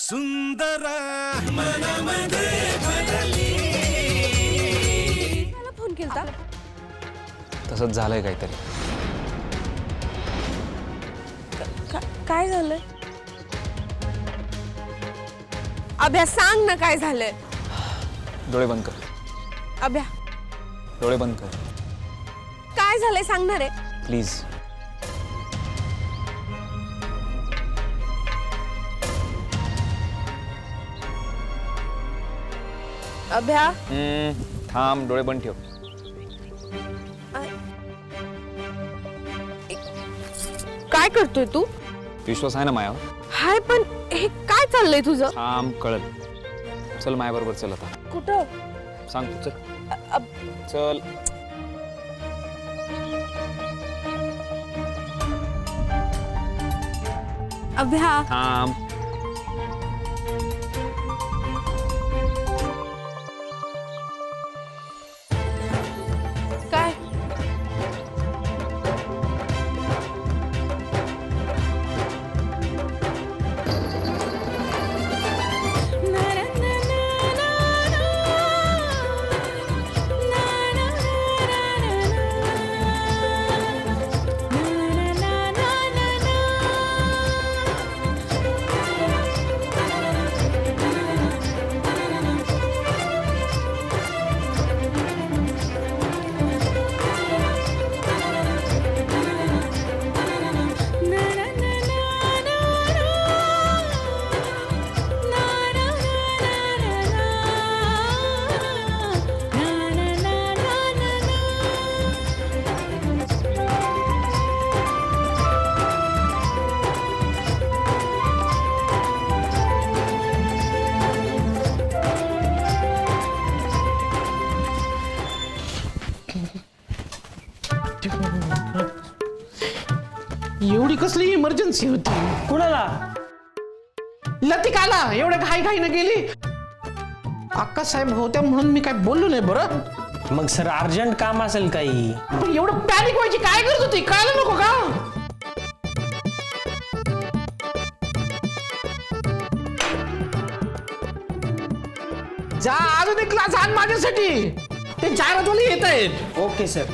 सुंदर मनामध्ये भरली. मला फोन केलता. तसंच झालंय काहीतरी. काय झालंय? अभ्या सांग ना काय झालंय. डोळे बंद कर. अभ्या डोळे बंद कर काय झालंय सांगणार आहे. प्लीज. अभ्या थांब, डोळे बंद ठेव. काय करतोय तू? विश्वास आहे ना मायावर? हाय पण हे काय चाललंय तुझं? थांब, कळल. चल मायाबरोबर, चल आता. कुठं? सांग तू, चल. चल. अभ्या थांब. काय? एवढी कसली इमर्जन्सी होती? कुणाला? लतिकाला एवढ्या घाईघाईनं गेली. अक्का साहेब होत्या म्हणून मी काय बोललो नाही बरं. मग सर अर्जंट काम असेल काही. पण एवढं पॅनिक व्हायची काय करत होती? कळलं नको का? जा अजून एक ग्लास आण माझ्यासाठी. ते चारच येत आहेत. Okay sir.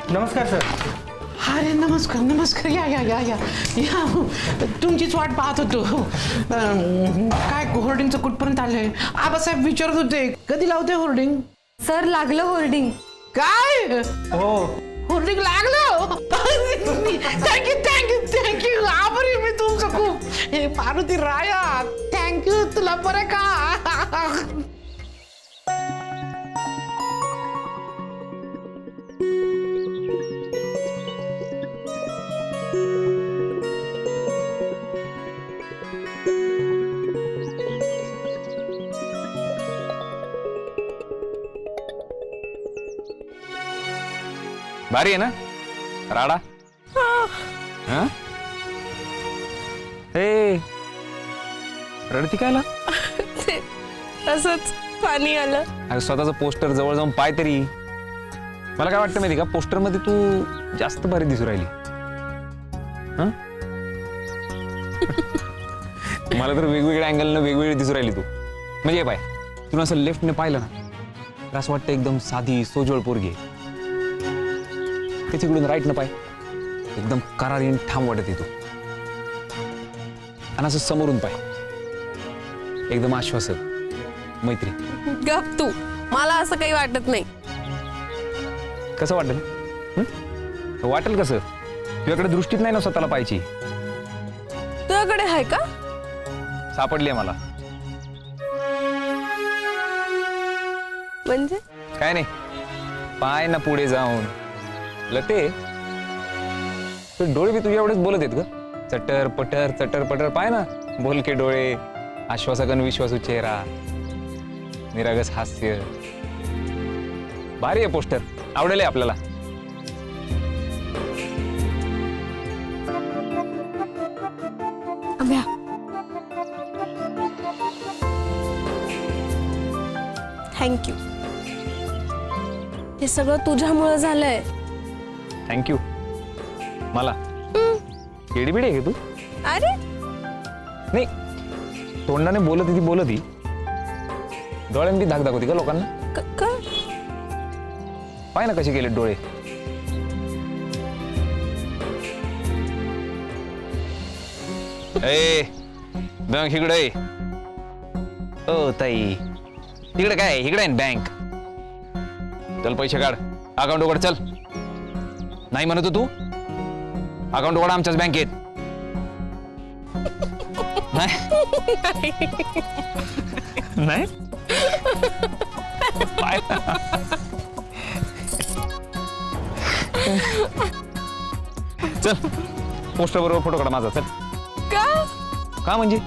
नमस्कार सर. अरे नमस्कार नमस्कार. या या या या या तुमचीच वाट पाहत होतो. काय होर्डिंगचं कुठपर्यंत आलंय? आबासाहेब विचारत होते कधी लावते होर्डिंग. सर लागलं होर्डिंग. काय हो. होर्डिंग लागलं? Thank you thank you thank you. आभारी मी तुमचं खूप. हे पार्वती राया थँक्यू तुला बरं का. भारी आहे ना राडा? हा? ए, रडती कायला? तसंच पाणी आलं. अरे स्वतःचं पोस्टर जवळ जाऊन पाय तरी. मला काय वाटतं माहिती का, पोस्टर मध्ये तू जास्त भारी दिसू राहिली. हं? मला तर वेगवेगळ्या अँगलनं वेगवेगळी दिसू राहिली तू. म्हणजे हे पाय, तुला असं लेफ्टने पाहिलं ना तर असं वाटतं एकदम साधी सोजवळ पोरगी आहे. तिकडून राईट न पाय एकदम करारी ठाम वाटते तू. आणि असं समोरून पाय एकदम आश्वासक मैत्री. गप तू. मला असं काही वाटत नाही. कसं वाटेल? वाटेल कसं? तुझ्याकडे दृष्टीत नाही ना स्वतःला पाहिजे. तुझ्याकडे आहे का? सापडली आहे मला. म्हणजे काय नाही, पाय ना पुढे जाऊन. लते, तू डोळे बी तुझ्या एवढेच बोलत आहेत का? चटर पटर पाय ना. बोलके डोळे, आश्वासक विश्वासू चेहरा, निरागस हास्य. भारी आहे पोस्टर. आवडेल आपल्याला. अभ्या थँक्यू. हे सगळं तुझ्यामुळे झालंय. थँक्यू. मला केडीबिडी आहे का तू? अरे नाही तोंडाने बोलत ती डोळ्याने बी धाक दाखवती का लोकांना काय पाय ना कसे गेले डोळे ए बँक इकडे ओ ताई तिकडे काय इकडे आहे बँक चल पैसे काढ अकाउंट उघड चल नाही म्हणत तू अकाउंट उघड आमच्याच बँकेत नाही पाय चल पोस्टर बरोबर फोटो काढा माझा चल का म्हणजे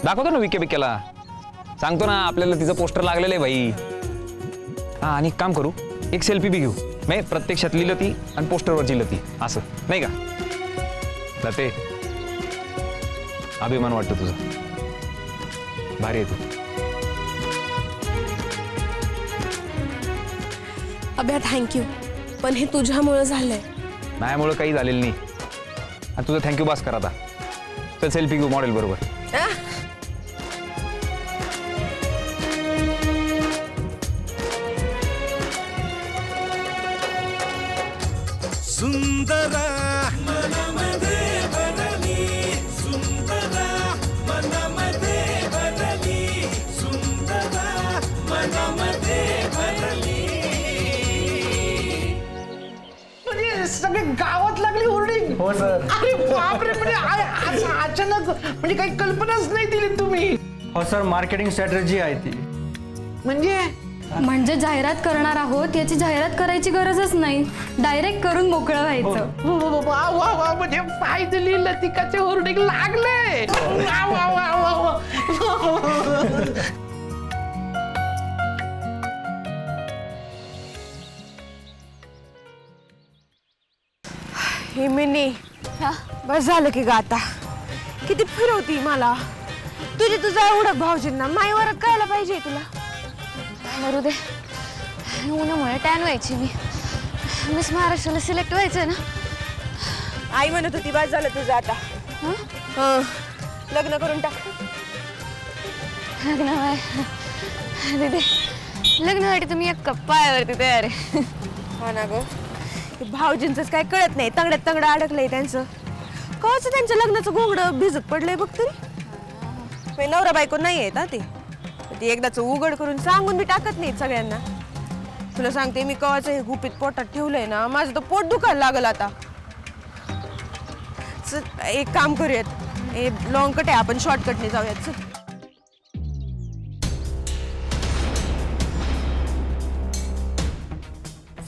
दाखवतो ना विके बिकेला सांगतो ना आपल्याला तिचं पोस्टर लागलेलं आहे भाई हा आणि काम करू एक सेल्फी बी घेऊ नाही प्रत्यक्षात लिहिलं ती आणि पोस्टरवरची लिहिलं ती असं नाही का लते अभिमान वाटतो तुझा भारी आहे तू अभ्या थँक्यू पण हे तुझ्यामुळे झालंय माझ्यामुळं काही झालेलं नाही आणि तुझं थँक्यू बास कर आता चल सेल्फी घेऊ मॉडेल बरोबर सुंदरा मनामध्ये भरली सुंदरा मनामध्ये भरली सुंदरा मनामध्ये भरली म्हणजे सगळे गावात लागली ओरडिंग. हो सर. अरे बापरे म्हणजे असं अचानक म्हणजे काही कल्पनाच नाही दिली तुम्ही. हो सर मार्केटिंग स्ट्रॅटेजी आहे ती. म्हणजे जाहिरात करणार आहोत याची जाहिरात करायची गरजच नाही डायरेक्ट करून मोकळं व्हायचं. वा वा वा म्हणजे फायनली लतिकाचे ओरडिंग लागले. वा वा वा वा वा. हे मिनी बस झालं की ग आता किती फिरवती मला तुझा एवढं भाऊजींना माईवर कळायला पाहिजे तुला मरू दे उन्हामुळे टॅन व्हायची मी मिस महाराष्ट्राला सिलेक्ट व्हायचं ना. आई म्हणत होती बस झालं तुझं आता हं, लग्न करून टाक लग्न व्हाय दीदी लग्न व्हायला तुम्ही एक पायावरती तयार आहे. हा ना ग भाऊजींचंच काय कळत नाही तंगड्यात तंगडं अडकलंय त्यांचं कवाचं त्यांच्या लग्नाचं घोंगडं भिजत पडलंय बघ तरी नवरा बायको नाही आहेत ना ते एकदाच उघड करून सांगून मी टाकत नाही सगळ्यांना. तुला सांगते मी कवाचं हे गुपित पोटात ठेवलंय ना माझं तर पोट दुखायला लागल आता. चल, एक काम करूयात हे लॉंग कट आहे आपण शॉर्टकटने जाऊयात चल.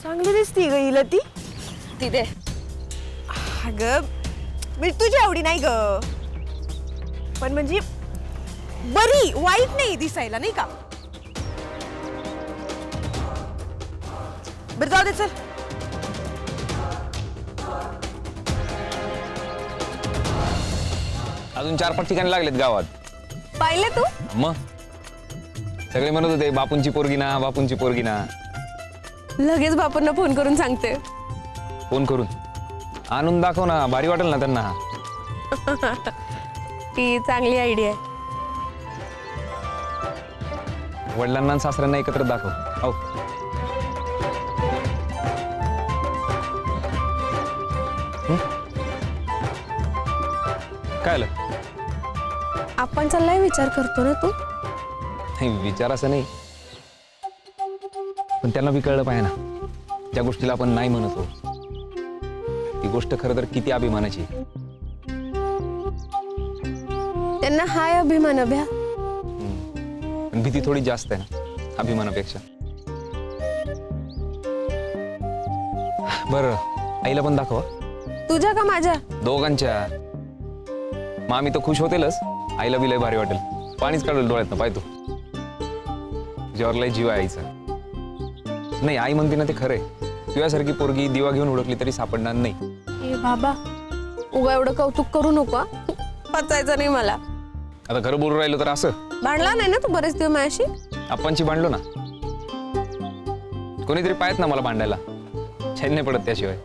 चांगली दिसती ग हिला ती तिथे अग मी तुझ्या आवडी नाही ग पण म्हणजे बरी वाईट नाही दिसायला नाही का. बरं जाऊ दे चल. अजून 4-5 ठिकाणी लागलेत गावात पाहिले तू मग सगळे म्हणत होते बापूंची पोरगी ना बापूंची पोरगी ना. लगेच बापूंना फोन करून सांगते. फोन करून आणून दाखव ना भारी वाटेल ना त्यांना. ती चांगली आयडिया आहे. वडिलांना आणि सासऱ्यांना एकत्र दाखव हो काय आलं आपण चाललाय विचार करतो ना तू नाही विचार असं नाही पण त्यांना बी कळलं पाहिजे ना ज्या गोष्टीला आपण नाही म्हणतो ती गोष्ट खरं तर किती अभिमानाची. त्यांना हाय अभिमान अभ्या पण भीती थोडी जास्त आहे ना अभिमानापेक्षा. बरं आईला पण दाखव तुझ्या का माझ्या दोघांच्या. मामी तर खुश होतेलच आईला बी लय भारी वाटेल. पाणीच काढेल डोळ्यात ना पाय तू तुझ्यावर लय जीव आहे आईचा. नाही आई म्हणते ना ते खरंय तुझ्यासारखी पोरगी दिवा घेऊन हुडकली तरी सापडणार नाही. ए बाबा उगा एवढं कौतुक करू नको पचायचं नाही मला. आता खरं बोलून राहिलो तर असं भांडला नाही ना तू बरेच दिवस माझ्याशी. आपणची भांडलो ना कोणीतरी पाहत ना मला भांडायला छान नाही पडत त्याशिवाय.